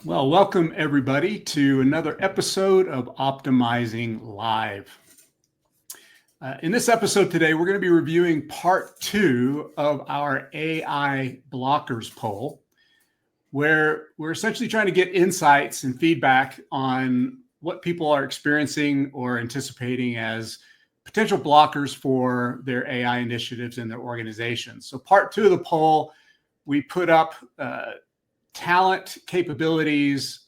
Well, welcome everybody to another episode of Optimizing Live. In this episode today, we're going to be reviewing part 2 of our AI blockers poll, where we're essentially trying to get insights and feedback on what people are experiencing or anticipating as potential blockers for their AI initiatives in their organizations. So part 2 of the poll, we put up talent, capabilities,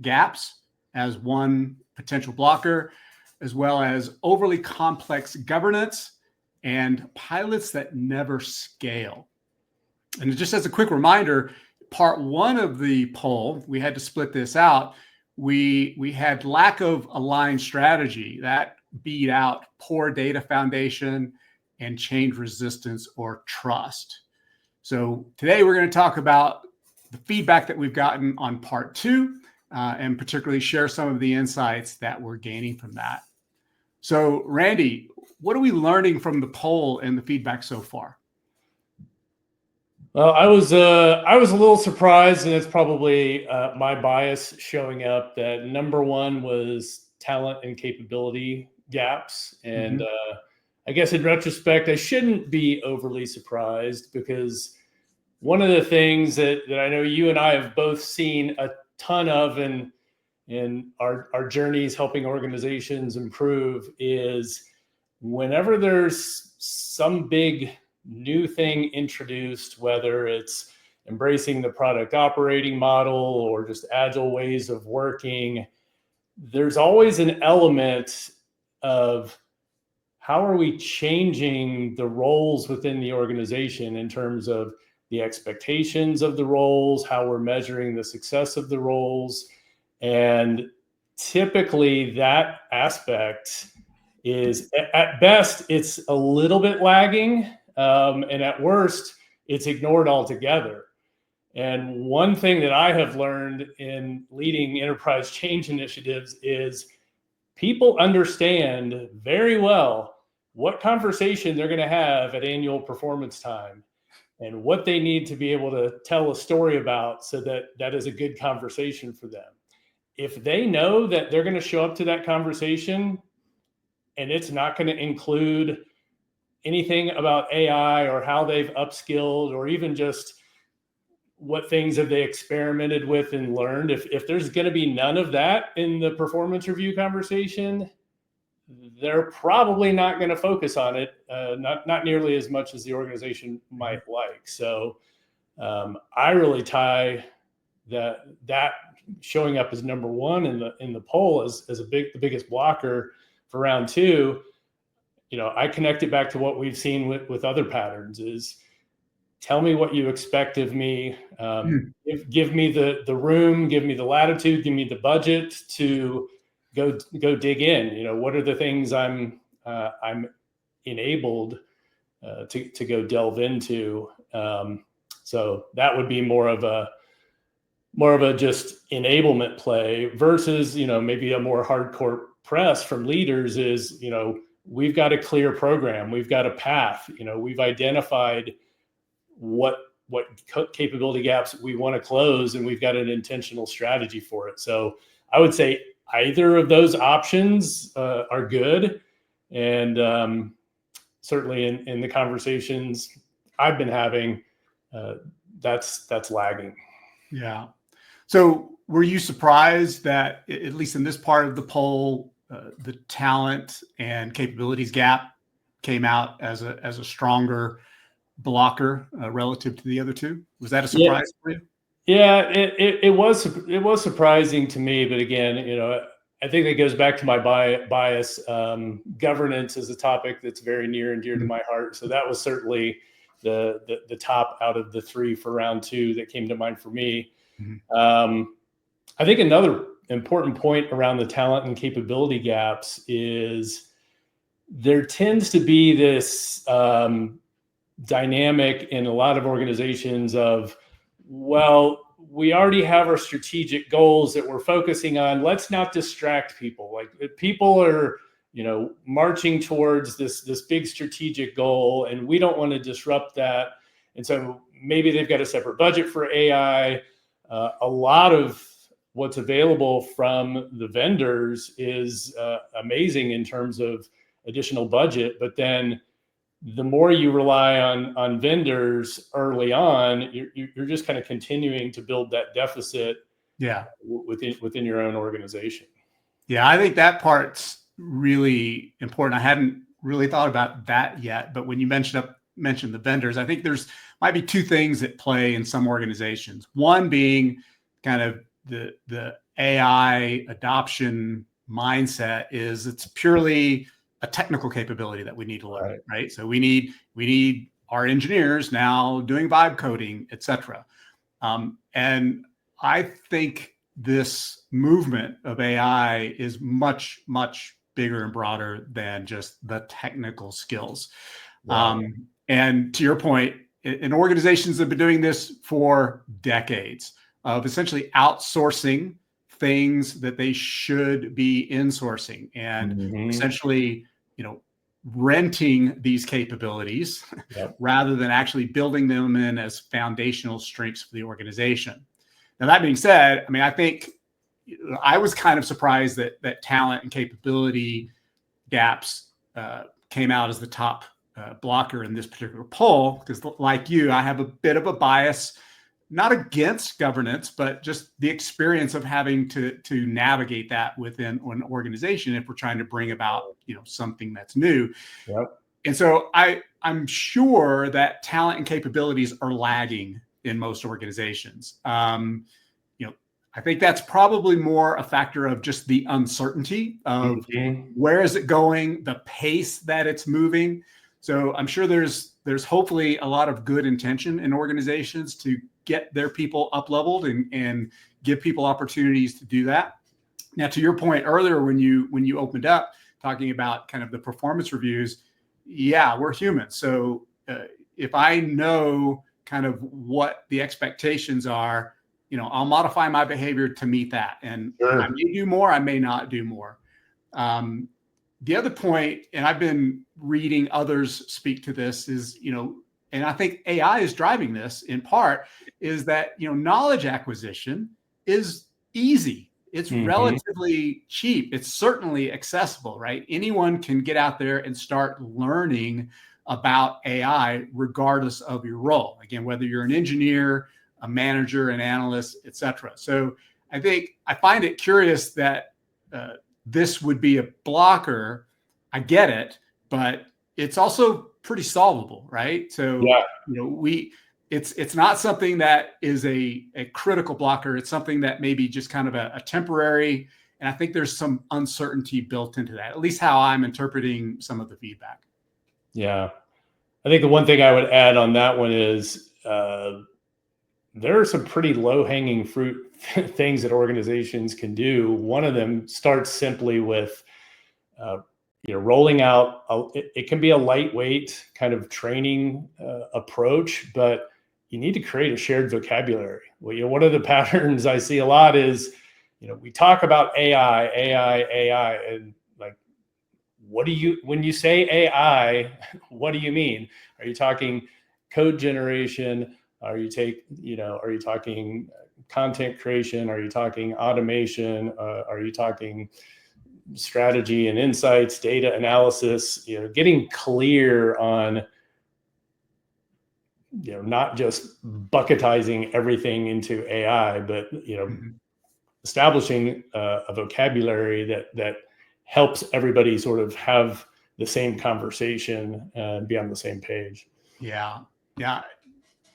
gaps as one potential blocker, as well as overly complex governance and pilots that never scale. And just as a quick reminder, part 1 of the poll, we had to split this out. We had lack of aligned strategy that beat out poor data foundation and change resistance or trust. So today we're going to talk about the feedback that we've gotten on part 2, and particularly share some of the insights that we're gaining from that. So Randy, what are we learning from the poll and the feedback so far? Well, I was a little surprised, and it's probably my bias showing up, that number one was talent and capability gaps. And I guess in retrospect, I shouldn't be overly surprised, because one of the things that I know you and I have both seen a ton of in our journeys helping organizations improve is whenever there's some big new thing introduced, whether it's embracing the product operating model or just agile ways of working, there's always an element of how are we changing the roles within the organization in terms of the expectations of the roles, how we're measuring the success of the roles. And typically that aspect is, at best, it's a little bit lagging. And at worst, it's ignored altogether. And one thing that I have learned in leading enterprise change initiatives is people understand very well what conversation they're going to have at annual performance time and what they need to be able to tell a story about so that that is a good conversation for them. If they know that they're going to show up to that conversation and it's not going to include anything about AI or how they've upskilled or even just what things have they experimented with and learned, if there's going to be none of that in the performance review conversation, they're probably not going to focus on it, not nearly as much as the organization might like. So I really tie that showing up as number one in the poll as the biggest blocker for round 2. I connect it back to what we've seen with other patterns is tell me what you expect of me. Give me the room, give me the latitude, give me the budget to go dig in. What are the things I'm enabled to go delve into? So that would be more of a just enablement play versus, maybe a more hardcore press from leaders is, we've got a clear program. We've got a path. We've identified what capability gaps we want to close, and we've got an intentional strategy for it. So I would say either of those options are good. And certainly in the conversations I've been having, that's lagging. Yeah. So were you surprised that, at least in this part of the poll, the talent and capabilities gap came out as a stronger blocker relative to the other two? Was that a surprise for you? Yeah, it was surprising to me, but again, I think it goes back to my bias. Governance is a topic that's very near and dear to my heart, so that was certainly the top out of the 3 for round 2 that came to mind for me. I think another important point around the talent and capability gaps is there tends to be this dynamic in a lot of organizations of, well, we already have our strategic goals that we're focusing on. Let's not distract people. Like, people are, marching towards this big strategic goal, and we don't want to disrupt that. And so maybe they've got a separate budget for AI. A lot of what's available from the vendors is amazing in terms of additional budget, but then the more you rely on vendors early on, you're just kind of continuing to build that deficit Yeah. within your own organization. Yeah, I think that part's really important. I hadn't really thought about that yet, but when you mentioned the vendors, I think there's might be two things at play in some organizations. One being kind of the AI adoption mindset is it's purely a technical capability that we need to learn, right? So we need our engineers now doing vibe coding, et cetera. And I think this movement of AI is much, much bigger and broader than just the technical skills. And to your point, in organizations that have been doing this for decades of essentially outsourcing things that they should be insourcing and essentially, renting these capabilities rather than actually building them in as foundational strengths for the organization. Now, that being said, I mean, I think I was kind of surprised that talent and capability gaps came out as the top blocker in this particular poll, because like you, I have a bit of a bias, not against governance, but just the experience of having to navigate that within an organization if we're trying to bring about something that's new. And so I'm sure that talent and capabilities are lagging in most organizations. I think that's probably more a factor of just the uncertainty of where is it going, the pace that it's moving. So I'm sure there's hopefully a lot of good intention in organizations to get their people up leveled and give people opportunities to do that. Now, to your point earlier, when you opened up talking about kind of the performance reviews, yeah, we're human. So if I know kind of what the expectations are, I'll modify my behavior to meet that. And I may do more, I may not do more. The other point, and I've been reading others speak to this, is, and I think AI is driving this in part, is that, knowledge acquisition is easy. It's relatively cheap. It's certainly accessible, right? Anyone can get out there and start learning about AI regardless of your role. Again, whether you're an engineer, a manager, an analyst, et cetera. So I find it curious that this would be a blocker. I get it, but it's also pretty solvable, right? So, it's not something that is a critical blocker. It's something that maybe just kind of a temporary, and I think there's some uncertainty built into that, at least how I'm interpreting some of the feedback. Yeah. I think the one thing I would add on that one is there are some pretty low-hanging fruit things that organizations can do. One of them starts simply with rolling out. It can be a lightweight kind of training approach, but you need to create a shared vocabulary. Well, one of the patterns I see a lot is, we talk about AI, and like, when you say AI, what do you mean? Are you talking code generation? Are you talking content creation? Are you talking automation? Are you talking strategy and insights, data analysis? Getting clear on, not just bucketizing everything into AI, but establishing a vocabulary that helps everybody sort of have the same conversation and be on the same page. Yeah.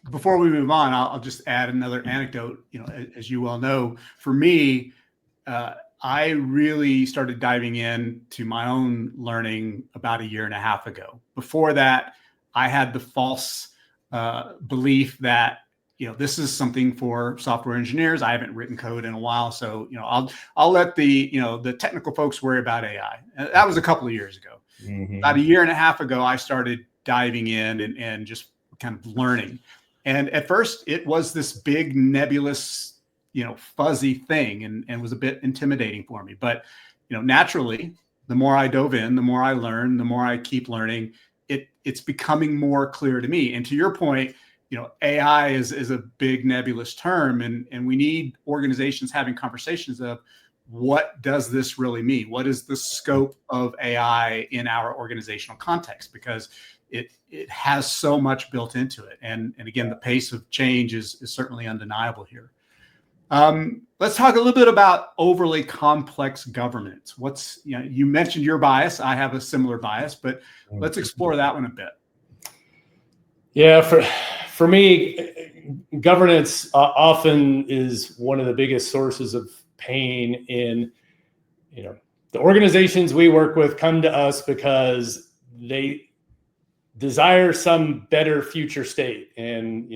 Before we move on, I'll just add another anecdote. As you well know, for me, I really started diving into my own learning about 1.5 years ago. Before that, I had the false belief that this is something for software engineers. I haven't written code in a while, so I'll let the technical folks worry about AI. And that was a couple of years ago. About 1.5 years ago, I started diving in and just kind of learning. And at first, it was this big nebulous, fuzzy thing, and was a bit intimidating for me. But naturally, the more I dove in, the more I learned, the more I keep learning, it's becoming more clear to me. And to your point, AI is a big nebulous term, and we need organizations having conversations of what does this really mean? What is the scope of AI in our organizational context? Because it has so much built into it. And again, the pace of change is certainly undeniable here. Let's talk a little bit about overly complex governance. You mentioned your bias. I have a similar bias, but let's explore that one a bit. Yeah, for me, governance often is one of the biggest sources of pain in, the organizations we work with come to us because they desire some better future state. And,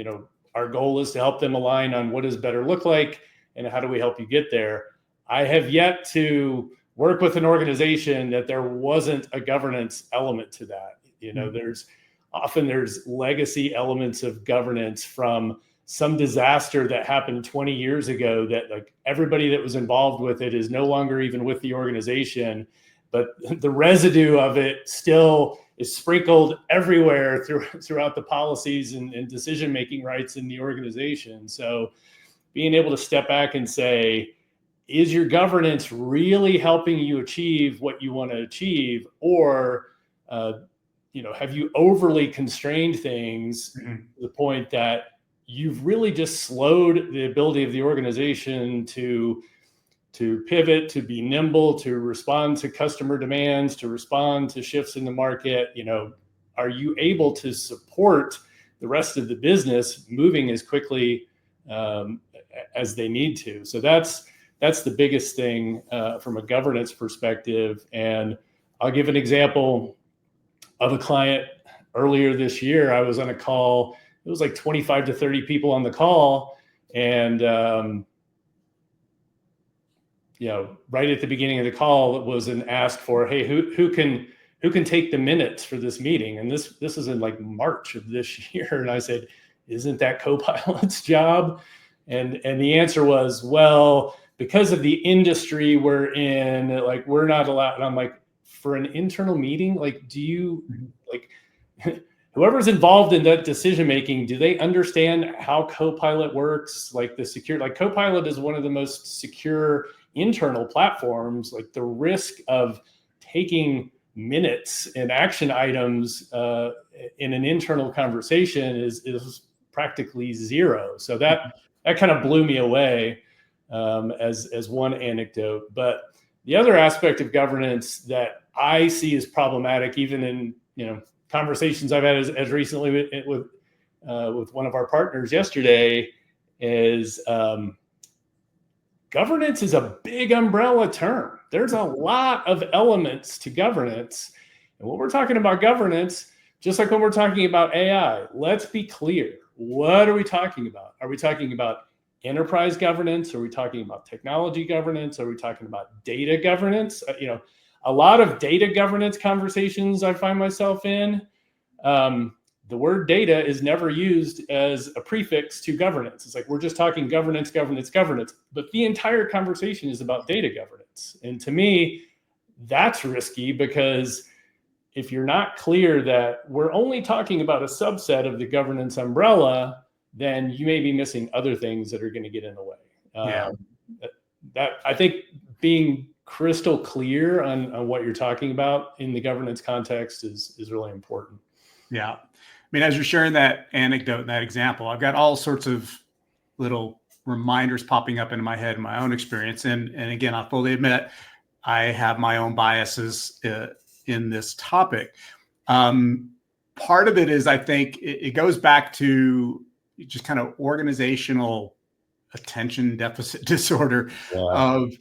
our goal is to help them align on what does better look like and how do we help you get there. I have yet to work with an organization that there wasn't a governance element to that. There's legacy elements of governance from some disaster that happened 20 years ago that like everybody that was involved with it is no longer even with the organization, but the residue of it still is sprinkled everywhere throughout the policies and decision-making rights in the organization. So being able to step back and say, is your governance really helping you achieve what you want to achieve? Or, have you overly constrained things to the point that you've really just slowed the ability of the organization to pivot, to be nimble, to respond to customer demands, to respond to shifts in the market? Are you able to support the rest of the business moving as quickly as they need to? So that's the biggest thing from a governance perspective. And I'll give an example of a client earlier this year. I was on a call. It was like 25 to 30 people on the call. And, right at the beginning of the call, it was an ask for, hey, who can take the minutes for this meeting? And this is in like March of this year. And I said, isn't that Copilot's job? And the answer was, well, because of the industry we're in, like, we're not allowed. And I'm like, for an internal meeting, like, do you whoever's involved in that decision making, do they understand how Copilot works? Like Copilot is one of the most secure internal platforms. Like the risk of taking minutes and action items in an internal conversation is practically zero. So that kind of blew me away as one anecdote. But the other aspect of governance that I see as problematic, even in conversations I've had as recently with one of our partners yesterday, is governance is a big umbrella term. There's a lot of elements to governance. And when we're talking about governance, just like when we're talking about AI, let's be clear. What are we talking about? Are we talking about enterprise governance? Are we talking about technology governance? Are we talking about data governance? A lot of data governance conversations I find myself in, the word data is never used as a prefix to governance. It's like, we're just talking governance. But the entire conversation is about data governance. And to me, that's risky, because if you're not clear that we're only talking about a subset of the governance umbrella, then you may be missing other things that are going to get in the way. That I think being crystal clear on what you're talking about in the governance context is really important. Yeah. I mean, as you're sharing that anecdote and that example, I've got all sorts of little reminders popping up into my head in my own experience. And again, I fully admit I have my own biases in this topic. Part of it is, I think it goes back to just kind of organizational attention deficit disorder of,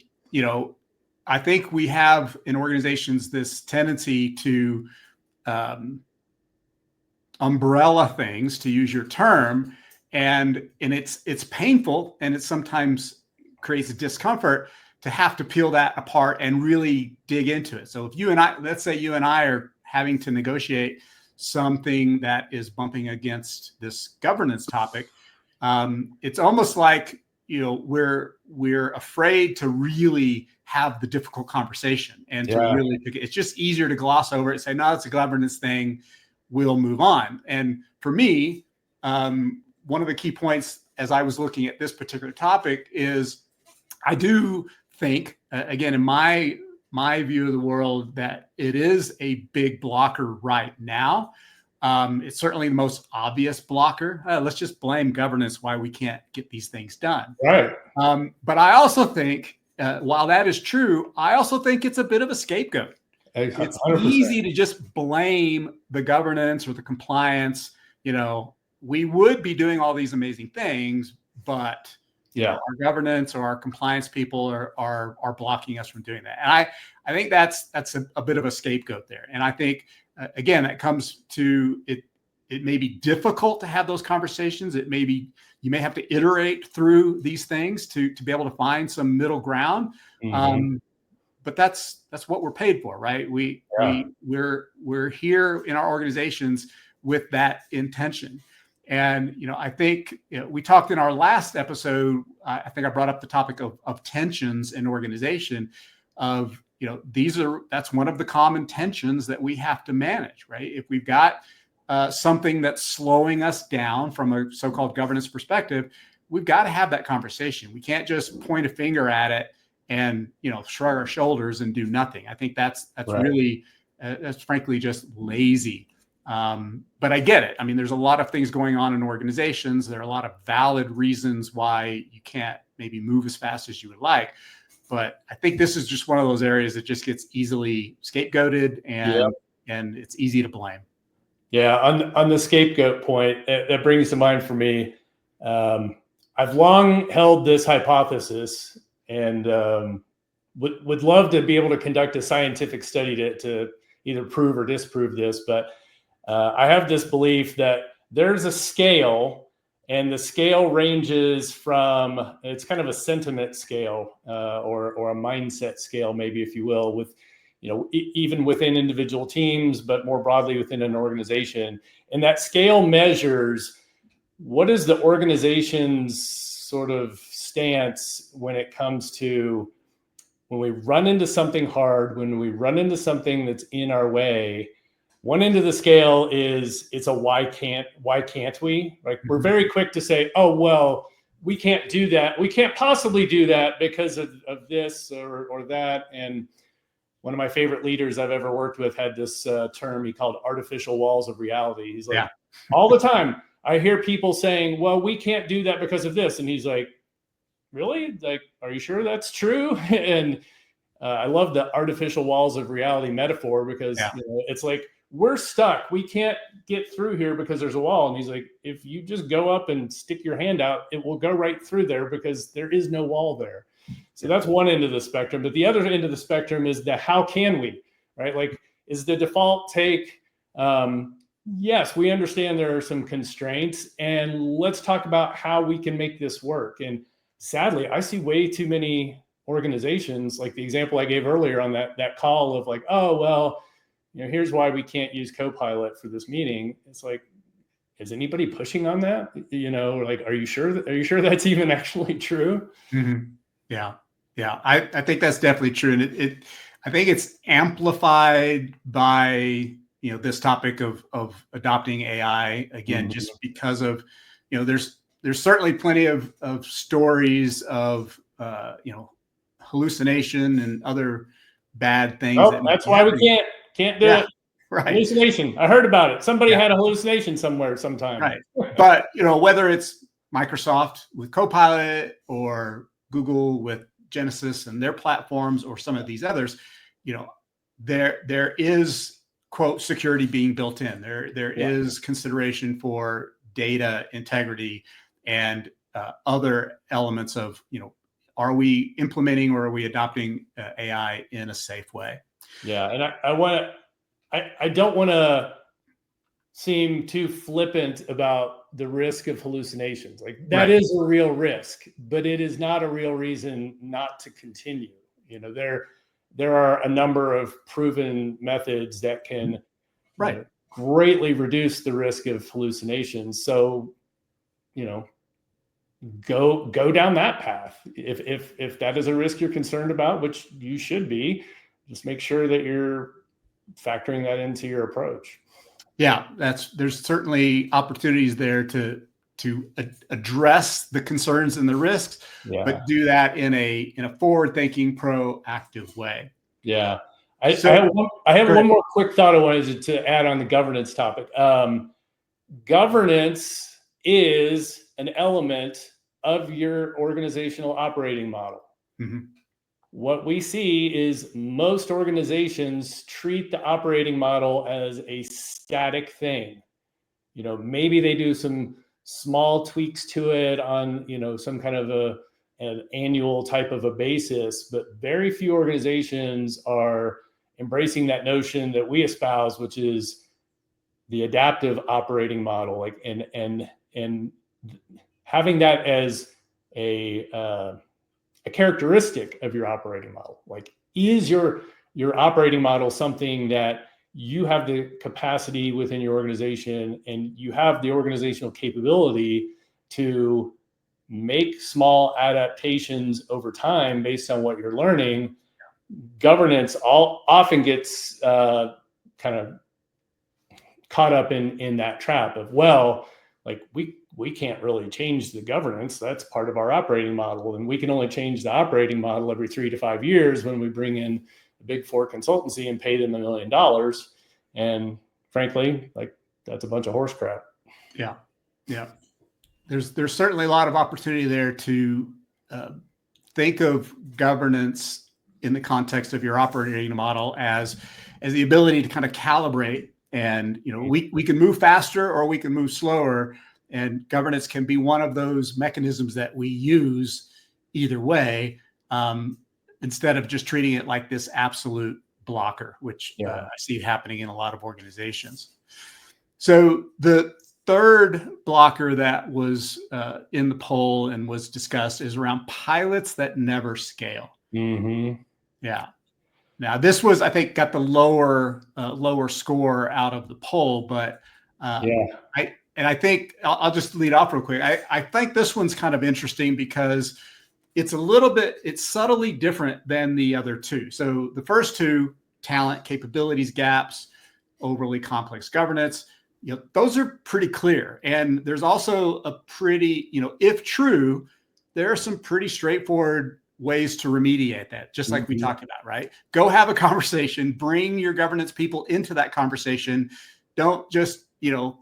I think we have in organizations this tendency to umbrella things, to use your term, and it's painful, and it sometimes creates a discomfort to have to peel that apart and really dig into it. So if let's say you and I are having to negotiate something that is bumping against this governance topic, it's almost like, we're afraid to really have the difficult conversation and to really it's just easier to gloss over it and say, no, it's a governance thing, we'll move on. And for me, one of the key points as I was looking at this particular topic is I do think, again, in my view of the world, that it is a big blocker right now. It's certainly the most obvious blocker. Let's just blame governance why we can't get these things done. Right. But I also think, while that is true, I also think it's a bit of a scapegoat. 100%. It's easy to just blame the governance or the compliance. We would be doing all these amazing things, but our governance or our compliance people are blocking us from doing that. And I think that's a bit of a scapegoat there. And I think, again, that comes to it. It may be difficult to have those conversations. You may have to iterate through these things to be able to find some middle ground. Mm-hmm. But that's what we're paid for, right? We're here in our organizations with that intention. And, I think we talked in our last episode, I think I brought up the topic of tensions in organization of, that's one of the common tensions that we have to manage, right? If we've got something that's slowing us down from a so-called governance perspective, we've got to have that conversation. We can't just point a finger at it and, shrug our shoulders and do nothing. I think that's right. Really, that's frankly just lazy. But I get it. I mean, there's a lot of things going on in organizations. There are a lot of valid reasons why you can't maybe move as fast as you would like. But I think this is just one of those areas that just gets easily scapegoated and it's easy to blame. Yeah. On the scapegoat point, that brings to mind for me, I've long held this hypothesis and would love to be able to conduct a scientific study to either prove or disprove this. But I have this belief that there's a scale, and the scale ranges from, it's kind of a sentiment scale or a mindset scale, maybe, if you will, with, even within individual teams, but more broadly within an organization. And that scale measures what is the organization's sort of stance when it comes to when we run into something hard, when we run into something that's in our way. One end of the scale is it's a why can't we? Like, we're very quick to say, oh, well, we can't do that. We can't possibly do that because of this or that. And one of my favorite leaders I've ever worked with had this term he called artificial walls of reality. He's like, all the time I hear people saying, well, we can't do that because of this. And he's like, really? Like, are you sure that's true? And I love the artificial walls of reality metaphor because it's like, we're stuck. We can't get through here because there's a wall. And he's like, if you just go up and stick your hand out, it will go right through there because there is no wall there. So that's one end of the spectrum. But the other end of the spectrum is the how can we, right? Like, is the default take, yes, we understand there are some constraints, and let's talk about how we can make this work. And sadly, I see way too many organizations, like the example I gave earlier on that call of like, oh, well, here's why we can't use Copilot for this meeting. It's like, is anybody pushing on that? Like, are you sure that's even actually true? Mm-hmm. Yeah. I think that's definitely true. And I think it's amplified by, this topic of adopting AI again, just because of, there's certainly plenty of stories of, hallucination and other bad things. Oh, that's why we can't do it. Right. Hallucination. I heard about it. Somebody had a hallucination somewhere sometime. Right. But, whether it's Microsoft with Copilot or Google with Genesis and their platforms or some of these others, there is, quote, security being built in. There is consideration for data integrity and other elements of, are we implementing or are we adopting AI in a safe way? Yeah. And I don't want to seem too flippant about the risk of hallucinations. Like, that is a real risk, but it is not a real reason not to continue. There are a number of proven methods that can greatly reduce the risk of hallucinations. So, go down that path. If that is a risk you're concerned about, which you should be, just make sure that you're factoring that into your approach. Yeah, there's certainly opportunities there to address the concerns and the risks, Yeah. but do that in a forward-thinking, proactive way. Yeah. I So have go one ahead. more quick thought I wanted to add on the governance topic. Governance is an element of your organizational operating model. Mhm. What we see is most organizations treat the operating model as a static thing. Maybe they do some small tweaks to it on, some kind of an annual type of a basis, but very few organizations are embracing that notion that we espouse, which is the adaptive operating model, like and having that as a characteristic of your operating model. Like, is your operating model something that you have the capacity within your organization and you have the organizational capability to make small adaptations over time based on what you're learning? Governance often gets kind of caught up in that trap of, well, like we can't really change the governance. That's part of our operating model, and we can only change the operating model every 3 to 5 years when we bring in a Big Four consultancy and pay them $1 million. And frankly, like, that's a bunch of horse crap. Yeah, yeah. There's certainly a lot of opportunity there to think of governance in the context of your operating model as the ability to kind of calibrate. And we can move faster or we can move slower, and governance can be one of those mechanisms that we use either way, instead of just treating it like this absolute blocker, which I see happening in a lot of organizations. So the third blocker that was in the poll and was discussed is around pilots that never scale. Mm-hmm. Yeah. Now this was, I think, got the lower score out of the poll, but I think I'll just lead off real quick. I think this one's kind of interesting because it's it's subtly different than the other two. So the first two, talent, capabilities gaps, overly complex governance, those are pretty clear. And there's also a pretty, if true, there are some pretty straightforward ways to remediate that, just like we talked about, right? Go have a conversation, bring your governance people into that conversation. Don't just,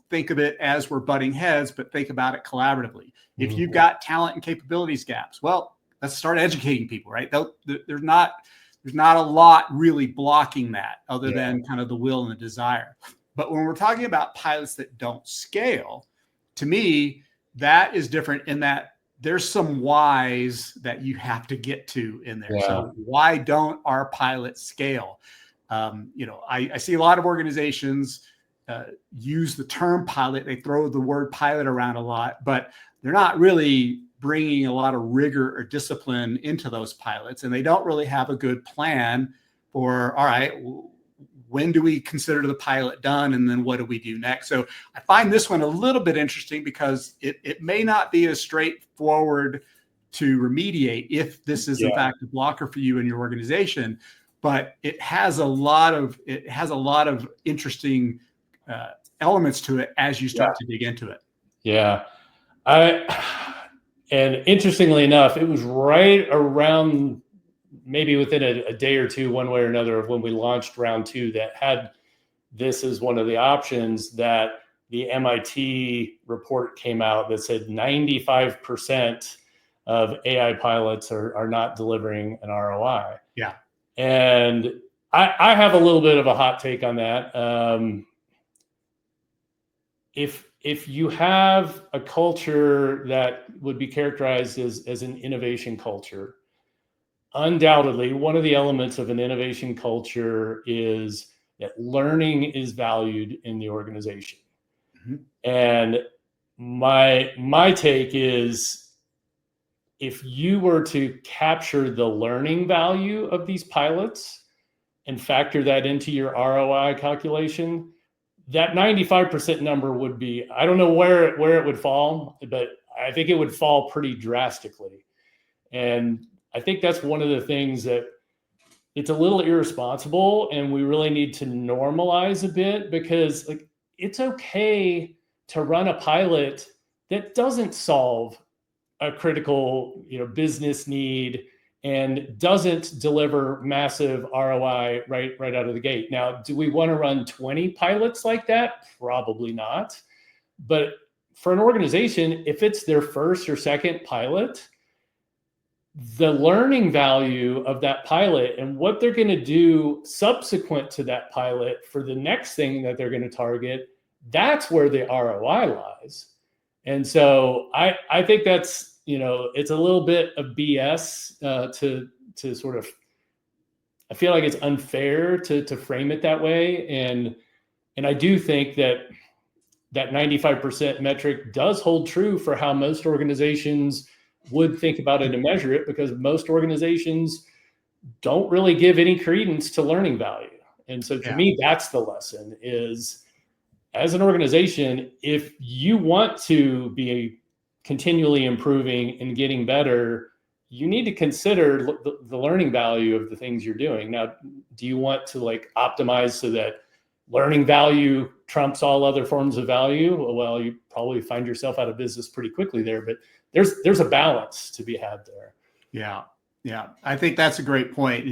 think of it as we're butting heads, but think about it collaboratively. If you've got talent and capabilities gaps, well, let's start educating people, right? There's not a lot really blocking that other than kind of the will and the desire. But when we're talking about pilots that don't scale, to me, that is different in that there's some whys that you have to get to in there. So why don't our pilots scale? I see a lot of organizations use the term pilot. They throw the word pilot around a lot, but they're not really bringing a lot of rigor or discipline into those pilots. And they don't really have a good plan for, all right, when do we consider the pilot done? And then what do we do next? So I find this one a little bit interesting because it may not be as straightforward to remediate if this is in fact a blocker for you and your organization, but it has a lot of interesting elements to it as you start to dig into it. Yeah. And interestingly enough, it was right around maybe within a day or two, one way or another, of when we launched round 2 that had this as one of the options, that the MIT report came out that said 95% of AI pilots are not delivering an ROI. Yeah. And I have a little bit of a hot take on that. If you have a culture that would be characterized as an innovation culture, undoubtedly, one of the elements of an innovation culture is that learning is valued in the organization. Mm-hmm. And my take is, if you were to capture the learning value of these pilots and factor that into your ROI calculation, that 95% number would be, I don't know where it would fall, but I think it would fall pretty drastically. And I think that's one of the things that it's a little irresponsible, and we really need to normalize a bit, because, like, it's okay to run a pilot that doesn't solve a critical, business need and doesn't deliver massive ROI right out of the gate. Now, do we want to run 20 pilots like that? Probably not. But for an organization, if it's their first or second pilot, the learning value of that pilot and what they're going to do subsequent to that pilot for the next thing that they're going to target, that's where the ROI lies. And so I think that's, it's a little bit of BS to sort of, I feel like it's unfair to frame it that way. And I do think that 95% metric does hold true for how most organizations would think about it and measure it, because most organizations don't really give any credence to learning value. And so to me, that's the lesson is, as an organization, if you want to be continually improving and getting better, you need to consider the learning value of the things you're doing. Now, do you want to optimize so that learning value trumps all other forms of value? Well, you probably find yourself out of business pretty quickly there, but there's a balance to be had there. Yeah. I think that's a great point.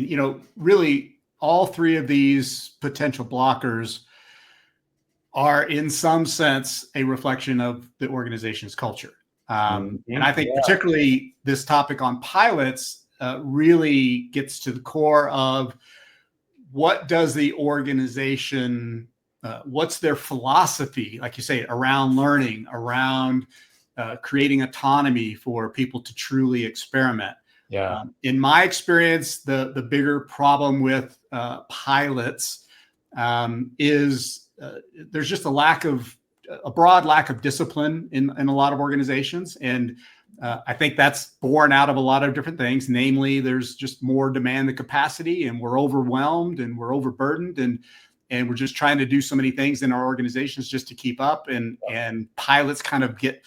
Really all three of these potential blockers are in some sense a reflection of the organization's culture. And I think particularly this topic on pilots really gets to the core of what does the organization, what's their philosophy, like you say, around learning, around creating autonomy for people to truly experiment. Yeah. In my experience, the bigger problem with pilots is there's just a broad lack of discipline in a lot of organizations. And I think that's born out of a lot of different things. Namely, there's just more demand than capacity, and we're overwhelmed and we're overburdened, and we're just trying to do so many things in our organizations just to keep up. And pilots kind of get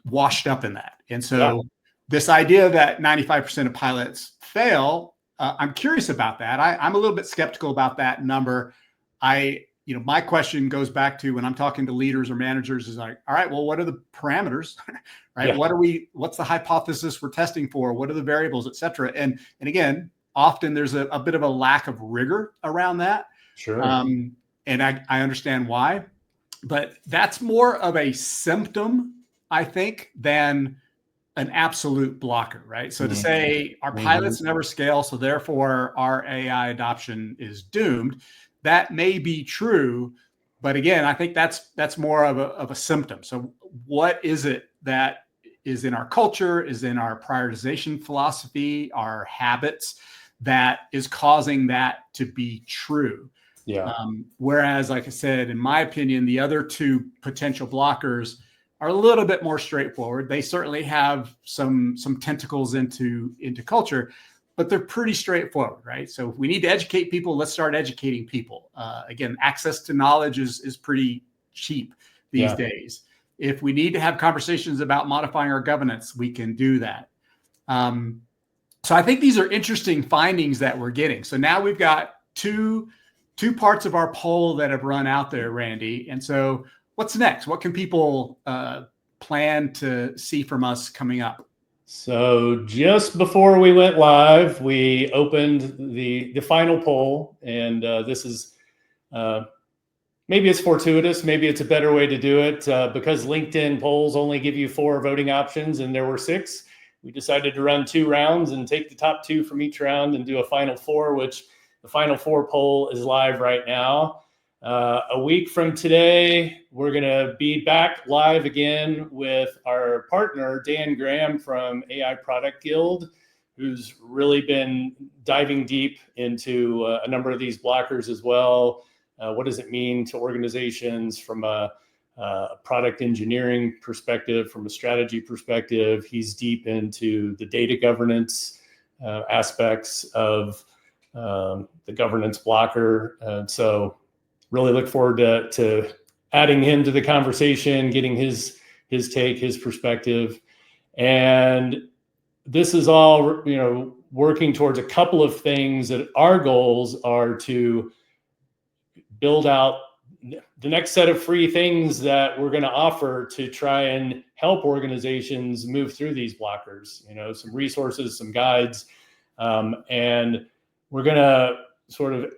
washed up in that. And so this idea that 95% of pilots fail, I'm curious about that. I'm a little bit skeptical about that number. My question goes back to when I'm talking to leaders or managers is like, all right, well, what are the parameters, right? Yeah. What's the hypothesis we're testing for? What are the variables, et cetera? And again, often there's a bit of a lack of rigor around that. Sure. And I understand why, but that's more of a symptom, I think, than an absolute blocker, right? So to say our pilots never scale, so therefore our AI adoption is doomed, that may be true, but again, I think that's more of a symptom. So what is it that is in our culture, is in our prioritization philosophy, our habits, that is causing that to be true? Yeah. Whereas, like I said, in my opinion, the other two potential blockers are a little bit more straightforward. They certainly have some tentacles into culture, but they're pretty straightforward, right? So if we need to educate people, let's start educating people. Again, access to knowledge is pretty cheap these days. If we need to have conversations about modifying our governance, we can do that. So I think these are interesting findings that we're getting. So now we've got two parts of our poll that have run out there, Randy. And so what's next? What can people plan to see from us coming up? So just before we went live, we opened the final poll, and this is maybe it's fortuitous, maybe it's a better way to do it, because LinkedIn polls only give you 4 voting options, and there were 6. We decided to run 2 rounds and take the top 2 from each round and do a final 4, which the final 4 poll is live right now. A week from today, we're going to be back live again with our partner, Dan Graham from AI Product Guild, who's really been diving deep into a number of these blockers as well. What does it mean to organizations from a product engineering perspective, from a strategy perspective? He's deep into the data governance aspects of the governance blocker. So really look forward to adding him to the conversation, getting his take, his perspective. And this is all, working towards a couple of things that our goals are to build out the next set of free things that we're going to offer to try and help organizations move through these blockers, some resources, some guides. And we're going to sort of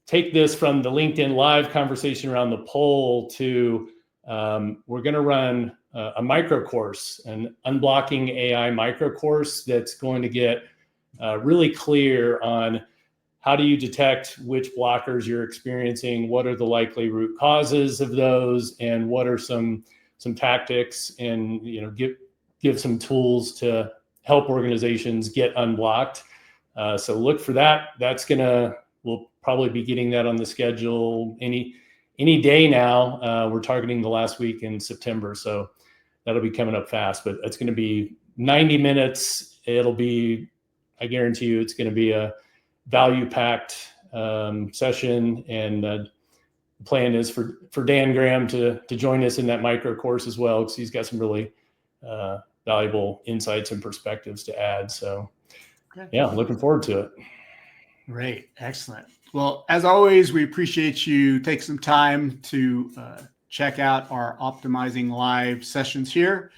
take this from the LinkedIn Live conversation around the poll to we're going to run a micro course, an unblocking AI micro course that's going to get really clear on how do you detect which blockers you're experiencing, what are the likely root causes of those, and what are some tactics, and give some tools to help organizations get unblocked. So look for that. We'll probably be getting that on the schedule any day now. We're targeting the last week in September, so that'll be coming up fast. But it's going to be 90 minutes. I guarantee you, it's going to be a value-packed session, and the plan is for Dan Graham to join us in that micro course as well, because he's got some really valuable insights and perspectives to add. So, yeah, looking forward to it. Great, excellent. Well, as always, we appreciate you taking some time to check out our Optimizing Live sessions here.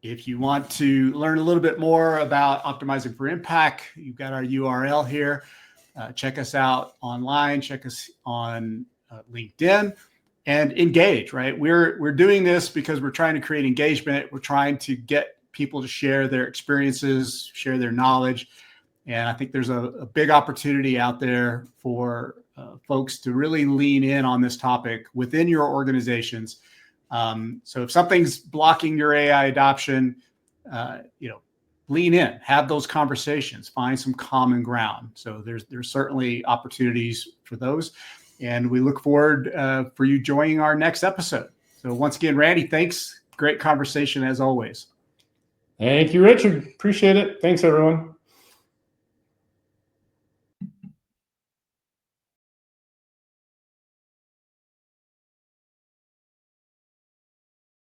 If you want to learn a little bit more about Optimizing for Impact, you've got our URL here. Check us out online, check us on LinkedIn, and engage, right? We're doing this because we're trying to create engagement. We're trying to get people to share their experiences, share their knowledge. And I think there's a big opportunity out there for folks to really lean in on this topic within your organizations. So if something's blocking your AI adoption, lean in, have those conversations, find some common ground. So there's certainly opportunities for those. And we look forward for you joining our next episode. So once again, Randy, thanks. Great conversation as always. Thank you, Richard. Appreciate it. Thanks, everyone.